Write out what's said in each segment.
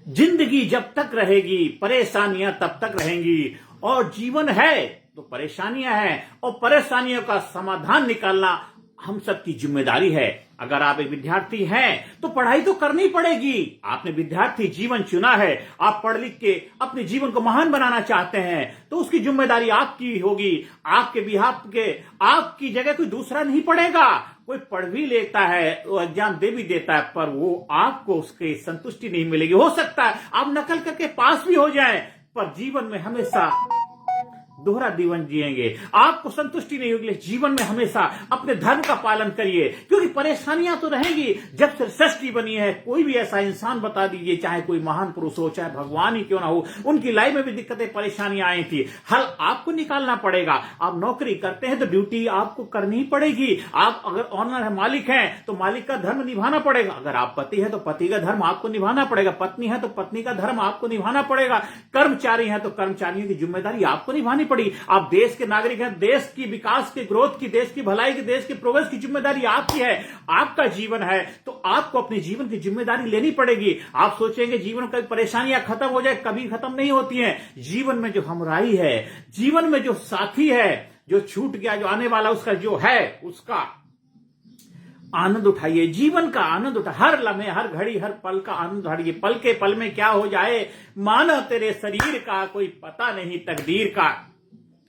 जिंदगी जब तक रहेगी परेशानियां तब तक रहेंगी, और जीवन है तो परेशानियां हैं, और परेशानियों का समाधान निकालना हम सबकी जिम्मेदारी है। अगर आप एक विद्यार्थी हैं तो पढ़ाई तो करनी पड़ेगी। आपने विद्यार्थी जीवन चुना है, आप पढ़ लिख के अपने जीवन को महान बनाना चाहते हैं तो उसकी जिम्मेदारी आपकी होगी। आपके बिहाफ के आपकी जगह कोई दूसरा नहीं पढ़ेगा। कोई पढ़ भी लेता है, वो एग्जाम दे भी देता है, पर वो आपको उसकी संतुष्टि नहीं मिलेगी। हो सकता है आप नकल करके पास भी हो जाएं, पर जीवन में हमेशा दोहरा जीवन जिएंगे, आपको संतुष्टि नहीं होगी। जीवन में हमेशा अपने धर्म का पालन करिए, क्योंकि परेशानियां तो रहेंगी। जब से सृष्टि बनी है, कोई भी ऐसा इंसान बता दीजिए, चाहे कोई महान पुरुष हो, चाहे भगवान ही क्यों ना हो, उनकी लाइफ में भी दिक्कतें परेशानियां आई थी। हल आपको निकालना पड़ेगा। आप नौकरी करते हैं तो ड्यूटी आपको करनी पड़ेगी। आप अगर ऑनर है, मालिक हैं, तो मालिक का धर्म निभाना पड़ेगा। अगर आप पति है तो पति का धर्म आपको निभाना पड़ेगा। पत्नी है तो पत्नी का धर्म आपको निभाना पड़ेगा। कर्मचारी है तो कर्मचारियों की जिम्मेदारी आपको निभानी पड़ी। आप देश के नागरिक हैं, देश की विकास की, ग्रोथ की, देश की भलाई की, देश की प्रोग्रेस की जिम्मेदारी आपकी है। आपका जीवन है तो आपको अपने जीवन की जिम्मेदारी लेनी पड़ेगी। आप सोचेंगे जीवन की परेशानियां खत्म हो जाए, कभी खत्म नहीं होती हैं। जीवन में जो हमराही है, जीवन में जो साथी है, जो छूट गया, जो आने वाला उसका जो है, उसका आनंद उठाइए। जीवन का आनंद उठा, हर लम्हे, हर घड़ी, हर पल का आनंद उठाइए। पल के पल में क्या हो जाए मानो तेरे शरीर का कोई पता नहीं, तकदीर का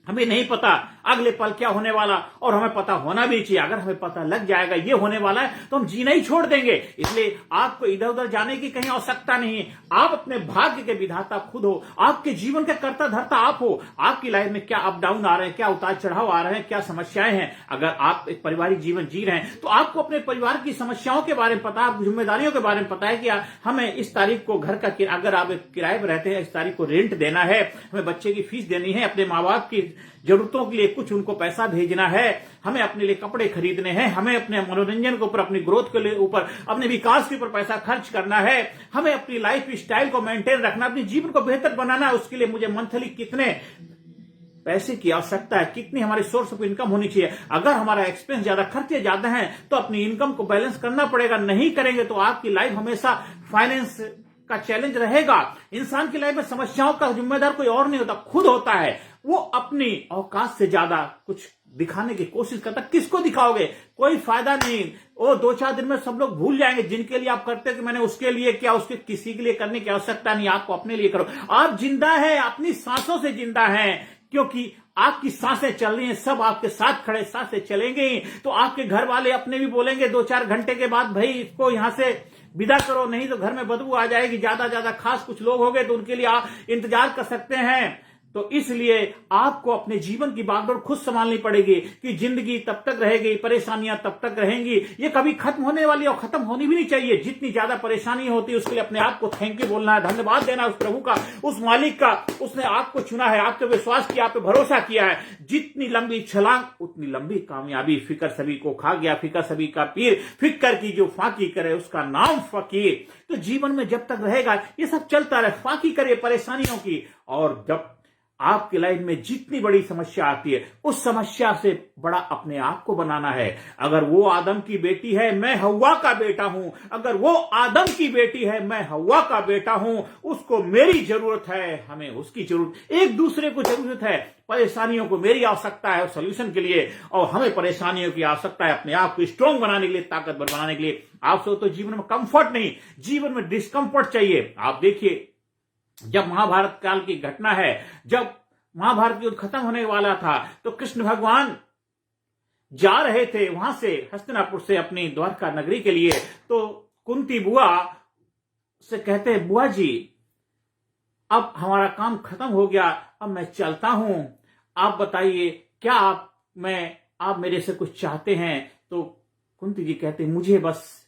हमें नहीं पता अगले पल क्या होने वाला, और हमें पता होना भी चाहिए। अगर हमें पता लग जाएगा ये होने वाला है तो हम जीना ही छोड़ देंगे। इसलिए आपको इधर उधर जाने की कहीं आवश्यकता नहीं है। आप अपने भाग्य के विधाता खुद हो, आपके जीवन के कर्ता धर्ता आप हो। आपकी लाइफ में क्या अप डाउन आ रहे हैं, क्या उतार चढ़ाव आ रहे हैं, क्या समस्याएं हैं। अगर आप एक पारिवारिक जीवन जी रहे हैं तो आपको अपने परिवार की समस्याओं के बारे में पता, आपकी जिम्मेदारियों के बारे में पता है कि हमें इस तारीख को घर का, अगर आप किराए पर रहते हैं, इस तारीख को रेंट देना है, हमें बच्चे की फीस देनी है, अपने माँ बाप की जरूरतों के लिए कुछ उनको पैसा भेजना है, हमें अपने लिए कपड़े खरीदने हैं, हमें अपने मनोरंजन के ऊपर, अपनी ग्रोथ के लिए ऊपर, अपने विकास के ऊपर पैसा खर्च करना है, हमें अपनी लाइफ स्टाइल को मेंटेन रखना, अपने जीवन को बेहतर बनाना है। उसके लिए मुझे मंथली कितने पैसे की आवश्यकता है, कितनी हमारी सोर्स ऑफ इनकम होनी चाहिए। अगर हमारा एक्सपेंस ज्यादा, खर्चे ज्यादा हैं तो अपनी इनकम को बैलेंस करना पड़ेगा। नहीं करेंगे तो आपकी लाइफ हमेशा फाइनेंस का चैलेंज रहेगा। इंसान की लाइफ में समस्याओं का जिम्मेदार कोई और नहीं होता, खुद होता है। वो अपनी औकात से ज्यादा कुछ दिखाने की कोशिश करता। किसको दिखाओगे, कोई फायदा नहीं। वो 2-4 दिन में सब लोग भूल जाएंगे जिनके लिए आप करते कि मैंने उसके लिए किया, उसके किसी के लिए करने की आवश्यकता नहीं। आपको अपने लिए करो। आप जिंदा है, अपनी सांसों से जिंदा है, क्योंकि आपकी सांसें चल रही हैं, सब आपके साथ खड़े, सांसें चलेंगे ही तो आपके घर वाले अपने भी बोलेंगे 2-4 घंटे के बाद, भाई इसको यहां से विदा करो, नहीं तो घर में बदबू आ जाएगी। ज्यादा खास कुछ लोग हो गए तो उनके लिए आप इंतजार कर सकते हैं। तो इसलिए आपको अपने जीवन की बागडोर खुद संभालनी पड़ेगी कि जिंदगी तब तक रहेगी, परेशानियां तब तक रहेंगी, ये कभी खत्म होने वाली और खत्म होनी भी नहीं चाहिए। जितनी ज्यादा परेशानी होती है उसके लिए अपने आप को थैंक यू बोलना है, धन्यवाद देना उस प्रभु का, उस मालिक का। उसने आपको चुना है, आपके विश्वास किया, आप पे भरोसा किया है। जितनी लंबी छलांग उतनी लंबी कामयाबी। फिकर सभी को खा गया, फिकर सभी का पीर, फिकर की जो फाकी करे उसका नाम फकीर। तो जीवन में जब तक रहेगा ये सब चलता रहे, फाकी करे परेशानियों की। और जब आपकी लाइफ में जितनी बड़ी समस्या आती है उस समस्या से बड़ा अपने आप को बनाना है। अगर वो आदम की बेटी है, मैं हव्वा का बेटा हूं। अगर वो आदम की बेटी है, मैं हव्वा का बेटा हूं। उसको मेरी जरूरत है, हमें उसकी जरूरत, एक दूसरे को जरूरत है। परेशानियों को मेरी आवश्यकता है सोल्यूशन के लिए, और हमें परेशानियों की आवश्यकता है अपने आप को स्ट्रांग बनाने के लिए, ताकतवर बनाने के लिए। आप सोचो तो जीवन में कंफर्ट नहीं, जीवन में डिस्कंफर्ट चाहिए। आप देखिए, जब महाभारत काल की घटना है, जब महाभारत युद्ध खत्म होने वाला था तो कृष्ण भगवान जा रहे थे वहां से, हस्तिनापुर से अपनी द्वारका नगरी के लिए। तो कुंती बुआ से कहते हैं, बुआ जी अब हमारा काम खत्म हो गया, अब मैं चलता हूं। आप बताइए क्या आप मेरे से कुछ चाहते हैं? तो कुंती जी कहते हैं, मुझे बस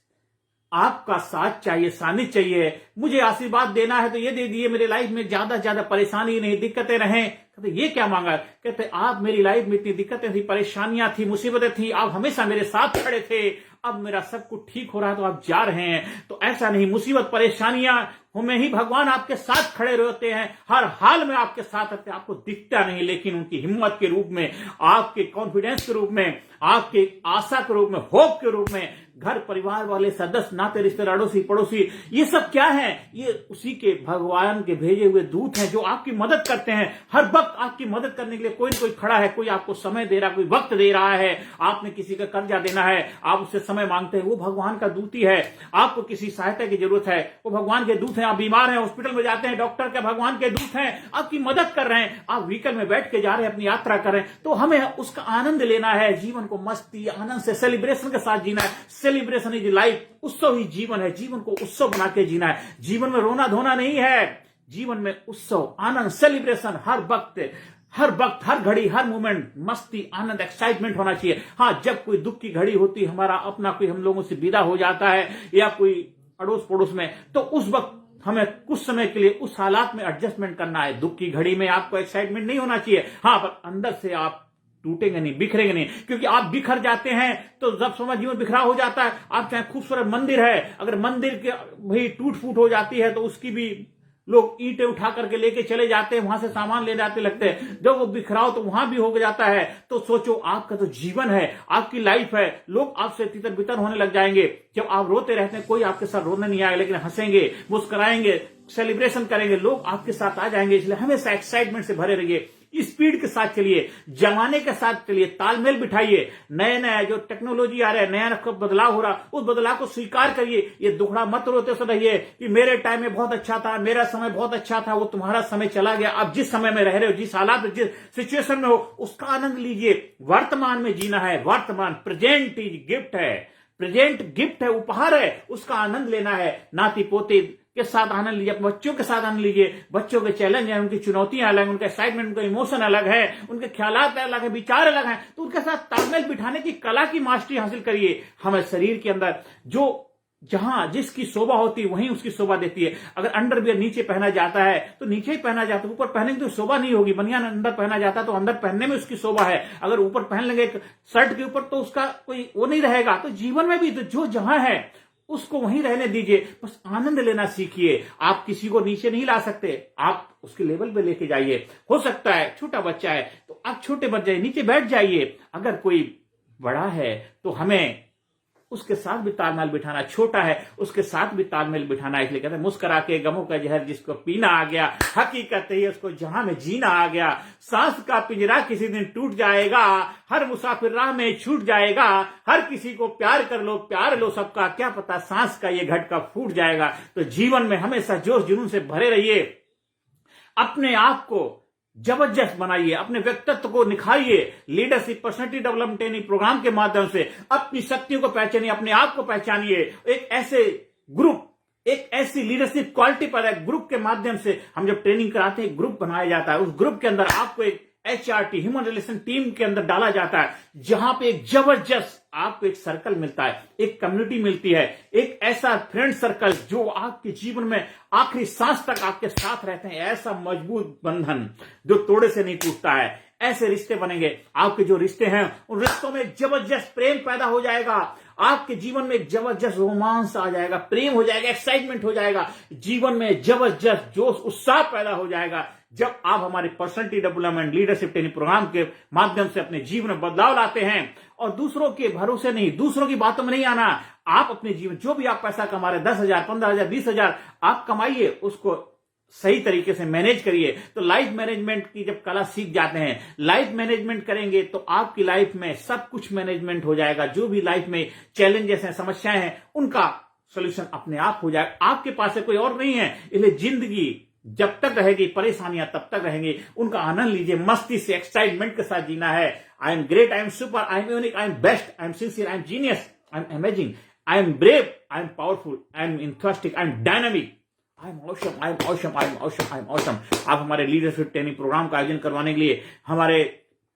आपका साथ चाहिए, सानिध्य चाहिए। मुझे आशीर्वाद देना है तो ये दे दिए, मेरी लाइफ में ज्यादा परेशानी नहीं, दिक्कतें रहें। कहते ये क्या मांगा? कहते आप मेरी लाइफ में इतनी दिक्कतें थी, परेशानियां थी, मुसीबतें थी, आप हमेशा मेरे साथ खड़े थे। अब मेरा सब कुछ ठीक हो रहा है तो आप जा रहे हैं। तो ऐसा नहीं, मुसीबत परेशानियां में ही भगवान आपके साथ खड़े रहते हैं, हर हाल में आपके साथ रहते हैं। आपको दिखता नहीं, लेकिन उनकी हिम्मत के रूप में, आपके कॉन्फिडेंस के रूप में, आपके आशा के रूप में, होप के रूप में घर परिवार वाले सदस्य, नाते रिश्तेदार, अड़ोसी पड़ोसी, ये सब क्या है? ये उसी के भगवान के भेजे हुए दूत हैं जो आपकी मदद करते हैं। हर वक्त आपकी मदद करने के लिए कोई न कोई खड़ा है, कोई आपको समय दे रहा है, कोई वक्त दे रहा है। आपने किसी का कर्जा देना है, आप उससे समय मांगते हैं, वो भगवान का दूत ही है। आपको किसी सहायता की जरूरत है, वो भगवान के दूत हैं। आप बीमार हैं, हॉस्पिटल में जाते हैं, डॉक्टर के भगवान के दूत हैं, आपकी मदद कर रहे हैं। आप व्हीकल में बैठ के जा रहे हैं, अपनी यात्रा कर रहे हैं, तो हमें उसका आनंद लेना है। जीवन को मस्ती आनंद से सेलिब्रेशन के साथ जीना है। सेलिब्रेशन इज लाइफ, उत्सव ही जीवन है। जीवन को उत्सव बना के जीना है। जीवन में रोना धोना नहीं है, जीवन में उत्सव, आनंद, सेलिब्रेशन, हर वक्त, हर घड़ी, हर मोमेंट मस्ती, आनंद, एक्साइटमेंट होना चाहिए। हाँ, जब कोई दुख की घड़ी होती, हमारा अपना कोई हम लोगों से विदा हो जाता है या कोई अड़ोस पड़ोस में, तो उस वक्त हमें कुछ समय के लिए उस हालात में एडजस्टमेंट करना है। दुख की घड़ी में आपको एक्साइटमेंट नहीं होना चाहिए। हाँ, पर अंदर से आप टूटेंगे नहीं, बिखरेंगे नहीं, क्योंकि आप बिखर जाते हैं तो जब समय जीवन बिखरा हो जाता है। आप चाहे खूबसूरत मंदिर है, अगर मंदिर के भाई टूट फूट हो जाती है तो उसकी भी लोग ईंटें उठा करके लेके चले जाते हैं, वहां से सामान ले जाते लगते हैं। जब वो बिखराव तो वहां भी हो जाता है। तो सोचो, आपका तो जीवन है, आपकी लाइफ है, लोग आपसे तितर बितर होने लग जाएंगे। जब आप रोते रहते हैं, कोई आपके साथ रोने नहीं आएगा, लेकिन हंसेंगे, मुस्कुराएंगे, सेलिब्रेशन करेंगे, लोग आपके साथ आ जाएंगे। इसलिए हमेशा एक्साइटमेंट से भरे रहिए, स्पीड के साथ चलिए, जमाने के साथ चलिए, तालमेल बिठाइए। नए नए जो टेक्नोलॉजी आ रहा है, नया बदलाव हो रहा, उस बदलाव को स्वीकार करिए। ये दुखड़ा मत रोते से रहिए कि मेरे टाइम में बहुत अच्छा था, मेरा समय बहुत अच्छा था। वो तुम्हारा समय चला गया। आप जिस समय में रह रहे हो, जिस हालात में, जिस सिचुएशन में हो, उसका आनंद लीजिए। वर्तमान में जीना है। वर्तमान, प्रेजेंट इज गिफ्ट है, प्रेजेंट गिफ्ट है, उपहार है, उसका आनंद लेना है। नाती पोते के साथ आनंद लीजिए, अपने बच्चों के साथ आनंद लीजिए। बच्चों के चैलेंज है, उनकी चुनौतियां अलग, उनका एक्साइटमेंट, उनका इमोशन अलग है, उनके ख्यालात अलग है, विचार अलग हैं, तो उनके साथ तालमेल बिठाने की कला की मास्टरी हासिल करिए। हमें शरीर के अंदर जो जहां जिसकी शोभा होती है वहीं उसकी शोभा देती है। अगर अंडरवियर नीचे पहना जाता है तो नीचे ही पहना जाता है, ऊपर पहनेंगे तो शोभा नहीं होगी। बनियान अंदर पहना जाता है तो अंदर पहनने में उसकी शोभा है। अगर ऊपर पहन लेंगे शर्ट के ऊपर तो उसका कोई वो नहीं रहेगा। तो जीवन में भी तो जो जहां है उसको वहीं रहने दीजिए, बस आनंद लेना सीखिए। आप किसी को नीचे नहीं ला सकते, आप उसके लेवल पे लेके जाइए। हो सकता है छोटा बच्चा है तो आप छोटे बच जाइए, नीचे बैठ जाइए। अगर कोई बड़ा है तो हमें उसके साथ भी तालमेल बिठाना, छोटा है उसके साथ भी तालमेल बिठाना। इसलिए कहते हैं मुस्कुरा के गमों का जहर जिसको पीना आ गया, हकीकत है उसको जहां में जीना आ गया। सांस का पिंजरा किसी दिन टूट जाएगा, हर मुसाफिर राह में छूट जाएगा। हर किसी को प्यार कर लो, प्यार लो सबका, क्या पता सांस का ये घटका फूट जाएगा। तो जीवन में हमेशा जोश जुनून से भरे रहिए। अपने आप को जबरदस्त बनाइए, अपने व्यक्तित्व को निखारिए। Leadership personality development training programme के माध्यम से अपनी शक्तियों को पहचानिए, अपने आप को पहचानिए। एक ऐसे ग्रुप, एक ऐसी लीडरशिप क्वालिटी पर है, ग्रुप के माध्यम से हम जब ट्रेनिंग कराते हैं, ग्रुप बनाया जाता है। उस ग्रुप के अंदर आपको एक HRT ह्यूमन रिलेशन टीम के अंदर डाला जाता है, जहां पे एक जबरदस्त आपको एक सर्कल मिलता है, एक कम्युनिटी मिलती है, एक ऐसा फ्रेंड सर्कल जो आपके जीवन में आखिरी सांस तक आपके साथ रहते हैं। ऐसा मजबूत बंधन जो तोड़े से नहीं टूटता है। ऐसे रिश्ते बनेंगे। आपके जो रिश्ते हैं उन रिश्तों में जबरदस्त प्रेम पैदा हो जाएगा। आपके जीवन में एक जबरदस्त रोमांस आ जाएगा, प्रेम हो जाएगा, एक्साइटमेंट हो जाएगा। जीवन में जबरदस्त जोश उत्साह पैदा हो जाएगा जब आप हमारे personality development leadership training programme के माध्यम से अपने जीवन में बदलाव लाते हैं। और दूसरों के भरोसे नहीं, दूसरों की बातों में नहीं आना। आप अपने जीवन जो भी आप पैसा कमा रहे, 10,000, 15,000, 20,000 आप कमाइए, उसको सही तरीके से मैनेज करिए। तो लाइफ मैनेजमेंट की जब कला सीख जाते हैं, लाइफ मैनेजमेंट करेंगे तो आपकी लाइफ में सब कुछ मैनेजमेंट हो जाएगा। जो भी लाइफ में चैलेंजेस हैं, समस्याएं हैं, उनका सोल्यूशन अपने आप हो जाएगा। आपके पास से कोई और नहीं है। इसलिए जिंदगी जब तक रहेगी, परेशानियां तब तक रहेंगी, उनका आनंद लीजिए। मस्ती से, एक्साइटमेंट के साथ जीना है। I am great, I am super, I am unique, I am best, I am sincere, I am genius, I am amazing, I am brave, I am powerful, I am enthusiastic, I am dynamic, I am awesome, I am awesome, I am awesome, I am awesome. आप हमारे leadership training programme का आयोजन करवाने के लिए, हमारे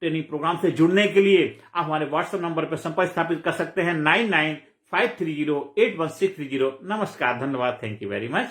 training programme से जुड़ने के लिए आप हमारे व्हाट्सएप नंबर पर संपर्क स्थापित कर सकते हैं 9953081630। नमस्कार, धन्यवाद, थैंक यू वेरी मच।